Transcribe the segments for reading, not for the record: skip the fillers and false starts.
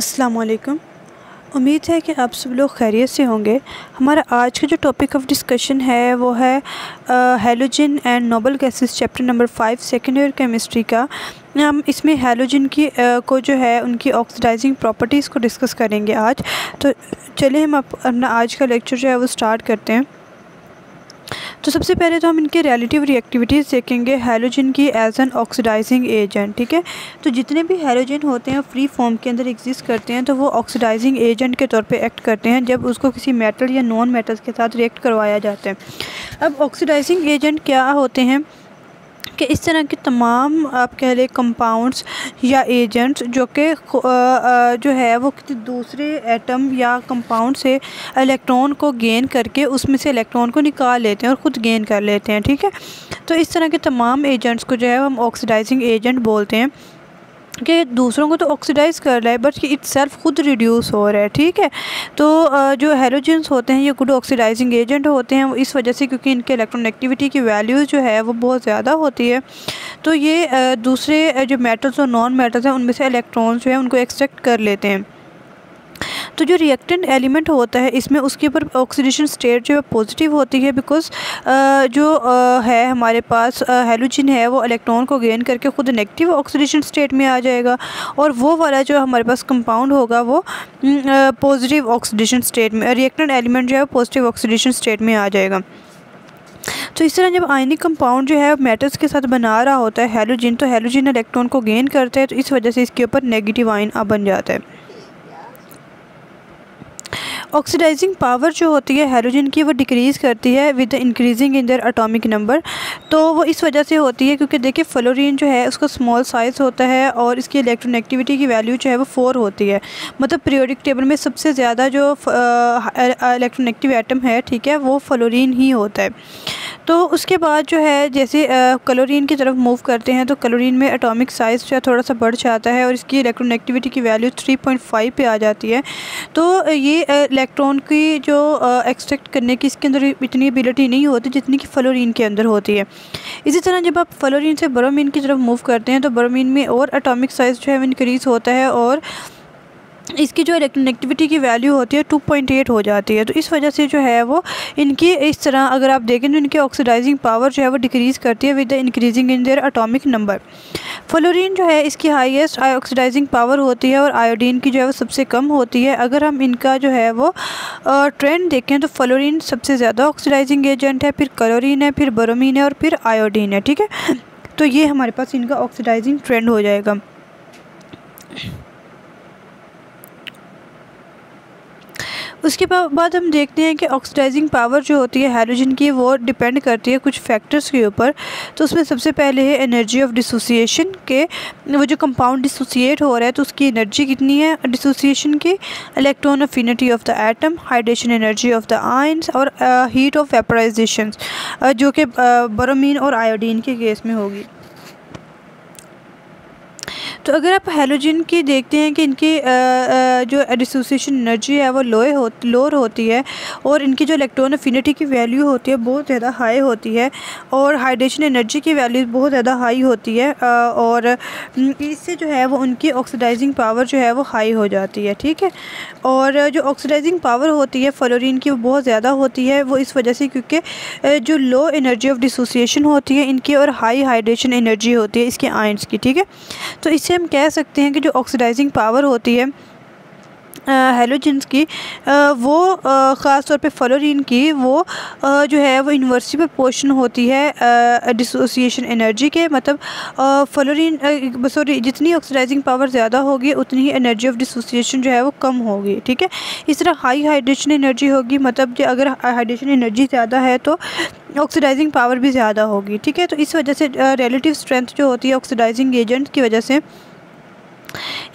अस्सलाम वालेकुम। उम्मीद है कि आप सब लोग खैरियत से होंगे। हमारा आज का जो टॉपिक ऑफ डिस्कशन है वो है halogen and noble gases chapter number 5 second year chemistry का। हम इसमें हैलोजन की को जो है उनकी ऑक्सीडाइजिंग प्रॉपर्टीज़ को डिस्कस करेंगे आज। तो चलिए हम अपना आज का लेक्चर जो है वो स्टार्ट करते हैं। तो सबसे पहले तो हम इनके रिलेटिव रिएक्टिविटीज़ देखेंगे हैलोजन की एज एन ऑक्सीडाइजिंग एजेंट। ठीक है, तो जितने भी हैलोजन होते हैं फ्री फॉर्म के अंदर एग्जिस्ट करते हैं, तो वो ऑक्सीडाइजिंग एजेंट के तौर पे एक्ट करते हैं जब उसको किसी मेटल या नॉन मेटल्स के साथ रिएक्ट करवाया जाता है। अब ऑक्सीडाइजिंग एजेंट क्या होते हैं कि इस तरह के तमाम आप कह लें कंपाउंड्स या एजेंट्स जो कि जो है वो किसी दूसरे एटम या कंपाउंड से इलेक्ट्रॉन को गेन करके उसमें से इलेक्ट्रॉन को निकाल लेते हैं और ख़ुद गेन कर लेते हैं। ठीक है, तो इस तरह के तमाम एजेंट्स को जो है हम ऑक्सीडाइजिंग एजेंट बोलते हैं कि दूसरों को तो ऑक्सीडाइज कर रहा है बट कि इटसेल्फ खुद रिड्यूस हो रहा है। ठीक है, तो जो हैलोजेंस होते हैं ये गुड ऑक्सीडाइजिंग एजेंट होते हैं, वो इस वजह से क्योंकि इनके इलेक्ट्रोनेगेटिविटी की वैल्यूज़ जो है वो बहुत ज़्यादा होती है, तो ये दूसरे जो मेटल्स और नॉन मेटल्स हैं उनमें से इलेक्ट्रॉन्स जो है उनको एक्सट्रैक्ट कर लेते हैं। तो जो रिएक्टेंट एलिमेंट होता है इसमें उसके ऊपर ऑक्सीडेशन स्टेट जो है पॉजिटिव होती है, बिकॉज जो है हमारे पास हैलोजन है वो इलेक्ट्रॉन को गेन करके खुद नेगेटिव ऑक्सीडेशन स्टेट में आ जाएगा, और वो वाला जो हमारे पास कंपाउंड होगा वो पॉजिटिव ऑक्सीडेशन स्टेट में, रिएक्टेंट एलिमेंट जो है पॉजिटिव ऑक्सीडेशन स्टेट में आ जाएगा। तो इस तरह जब आयनिक कंपाउंड जो है मेटल्स के साथ बना रहा होता है हैलोजन, तो हैलोजन इलेक्ट्रॉन को गेन करता है, तो इस वजह से इसके ऊपर नेगेटिव आयन बन जाता है। ऑक्सीडाइजिंग पावर जो होती है हैलोजन की वो डिक्रीज़ करती है with the increasing in their atomic number. तो वो इस वजह से होती है क्योंकि देखिए फ्लोरीन जो है उसका स्मॉल साइज़ होता है और इसकी इलेक्ट्रोनेगेटिविटी की वैल्यू जो है वो 4 होती है, मतलब पीरियोडिक टेबल में सबसे ज़्यादा जो इलेक्ट्रोनेगेटिव एटम है, ठीक है, वो फ्लोरीन ही होता है। तो उसके बाद जो है जैसे क्लोरीन की तरफ मूव करते हैं तो क्लोरीन में एटॉमिक साइज़ जो है थोड़ा सा बढ़ जाता है और इसकी इलेक्ट्रोनेगेटिविटी की वैल्यू 3.5 पे आ जाती है। तो ये इलेक्ट्रॉन की जो एक्सट्रैक्ट करने की इसके अंदर इतनी एबिलिटी नहीं होती जितनी कि फ्लोरीन के अंदर होती है। इसी तरह जब आप फ्लोरीन से ब्रोमीन की तरफ मूव करते हैं तो ब्रोमीन में और एटॉमिक साइज़ जो है वो इंक्रीज़ होता है और इसकी जो इलेक्ट्रोनेगेटिविटी की वैल्यू होती है 2.8 हो जाती है। तो इस वजह से जो है वो इनकी इस तरह अगर आप देखें तो इनकी ऑक्सीडाइजिंग पावर जो है वो डिक्रीज़ करती है with the increasing in their atomic number. Fluorine जो है इसकी हाईएस्ट ऑक्सीडाइजिंग पावर होती है और आयोडीन की जो है वो सबसे कम होती है। अगर हम इनका जो है वो ट्रेंड देखें तो फ्लोरीन सबसे ज़्यादा ऑक्सीडाइजिंग एजेंट है, फिर क्लोरीन है, फिर ब्रोमीन है और फिर आयोडीन है। ठीक है, तो ये हमारे पास इनका ऑक्सीडाइजिंग ट्रेंड हो जाएगा। उसके बाद हम देखते हैं कि ऑक्सीडाइजिंग पावर जो होती है हैलोजन की वो डिपेंड करती है कुछ फैक्टर्स के ऊपर। तो उसमें सबसे पहले है एनर्जी ऑफ डिसोसिएशन के, वो जो कंपाउंड डिसोसिएट हो रहा है तो उसकी एनर्जी कितनी है डिसोसिएशन की, electron affinity of the atom, hydration energy of the ions और हीट ऑफ वेपराइजेशन जो कि ब्रोमीन और आयोडीन के केस में होगी। तो अगर आप हैलोजन की देखते हैं कि इनकी जो डिसोसिएशन एनर्जी है वो लोअर होती है और इनकी जो इलेक्ट्रॉन अफिनिटी की वैल्यू होती है बहुत ज़्यादा हाई होती है और हाइड्रेशन एनर्जी की वैल्यू बहुत ज़्यादा हाई होती है, और इससे जो है वो उनकी ऑक्सीडाइजिंग पावर जो है वो हाई हो जाती है। ठीक है, और जो ऑक्सीडाइजिंग पावर होती है फ्लोरीन की वो बहुत ज़्यादा होती है, वो इस वजह से क्योंकि जो लो एनर्जी ऑफ डिसोसिएशन होती है इनकी और हाई हाइड्रेशन एनर्जी होती है इसके आयंस की। ठीक है, तो इससे हम कह सकते हैं कि जो ऑक्सीडाइजिंग पावर होती है हैलोजन्स की वो ख़ास तौर पे फ्लोरीन की वो जो है वो इन्वर्सली प्रोपोर्शन होती है डिसोसिएशन एनर्जी के, मतलब फ्लोरीन सॉरी जितनी ऑक्सीडाइजिंग पावर ज़्यादा होगी उतनी ही एनर्जी ऑफ डिसोसिएशन जो है वो कम होगी। ठीक है, इस तरह हाई हाइड्रेशन एनर्जी होगी, मतलब कि अगर हाइड्रेशन एनर्जी ज़्यादा है तो ऑक्सीडाइजिंग पावर भी ज़्यादा होगी। ठीक है, तो इस वजह से रिलेटिव स्ट्रेंथ जो होती है ऑक्सीडाइजिंग एजेंट की वजह से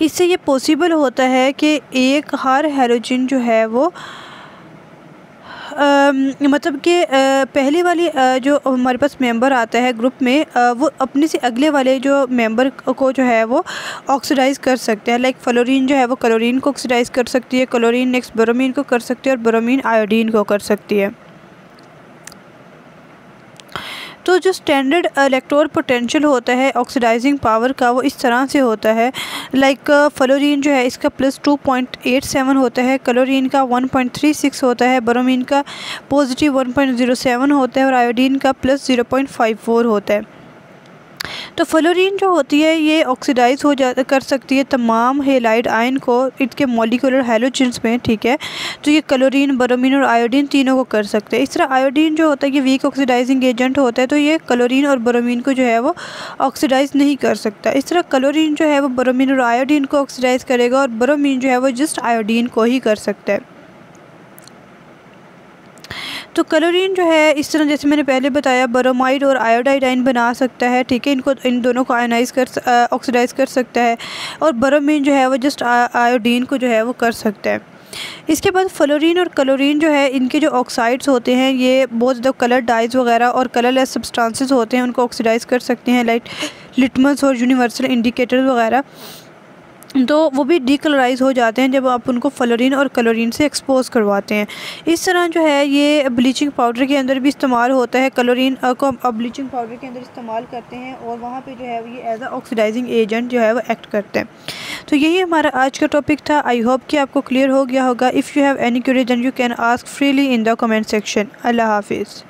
इससे ये पॉसिबल होता है कि एक हर हैलोजन जो है वो मतलब कि पहले वाली जो हमारे पास मेंबर आता है ग्रुप में वो अपने से अगले वाले जो मेंबर को जो है वो ऑक्सीडाइज़ कर सकते हैं। लाइक फ्लोरीन जो है वो क्लोरीन को ऑक्सीडाइज़ कर सकती है, क्लोरीन नेक्स्ट ब्रोमीन को कर सकती है और ब्रोमीन आयोडीन को कर सकती है। तो जो स्टैंडर्ड इलेक्ट्रोड पोटेंशियल होता है ऑक्सीडाइजिंग पावर का वो इस तरह से होता है, लाइक फ्लोरीन जो है इसका +2.87 होता है, क्लोरीन का 1.36 होता है, ब्रोमीन का पॉजिटिव 1.07 होता है और आयोडीन का +0.54 होता है। तो फ्लोरीन जो होती है ये ऑक्सीडाइज कर सकती है तमाम हेलाइड आयन को इसके मॉलिक्यूलर हैलोजेंस में, ठीक है। तो ये क्लोरीन, ब्रोमीन और आयोडीन तीनों को कर सकते हैं। इस तरह आयोडीन जो होता है ये वीक ऑक्सीडाइजिंग एजेंट होता है, तो ये क्लोरीन और ब्रोमीन को जो है वो ऑक्सीडाइज नहीं कर सकता। इस तरह क्लोरीन जो है वो ब्रोमीन और आयोडीन को ऑक्सीडाइज करेगा और ब्रोमीन जो है वो जस्ट आयोडीन को ही कर सकता है। तो क्लोरीन जो है इस तरह जैसे मैंने पहले बताया ब्रोमाइड और आयोडाइड आयन बना सकता है, ठीक है। इन दोनों को ऑक्सीडाइज कर सकता है और ब्रोमीन जो है वो जस्ट आयोडीन को जो है वो कर सकता है। इसके बाद फ्लोरीन और क्लोरीन जो है इनके जो ऑक्साइड्स होते हैं ये बहुत ज़्यादा कलर डाइज वगैरह और कलरलेस सब्सटेंसेस होते हैं, उनको ऑक्सीडाइज कर सकते हैं, लाइक लिटमस और यूनिवर्सल इंडिकेटर वगैरह। तो वो भी डीकलराइज हो जाते हैं जब आप उनको फ्लोरीन और क्लोरीन से एक्सपोज करवाते हैं। इस तरह जो है ये ब्लीचिंग पाउडर के अंदर भी इस्तेमाल होता है। क्लोरीन को आप ब्लीचिंग पाउडर के अंदर इस्तेमाल करते हैं और वहाँ पे जो है ये एज अ ऑक्सीडाइजिंग एजेंट जो है वो एक्ट करते हैं। तो यही हमारा आज का टॉपिक था। आई होप कि आपको क्लियर हो गया होगा। If you have any query then you can ask freely in the comment section. अल्लाह हाफिज़।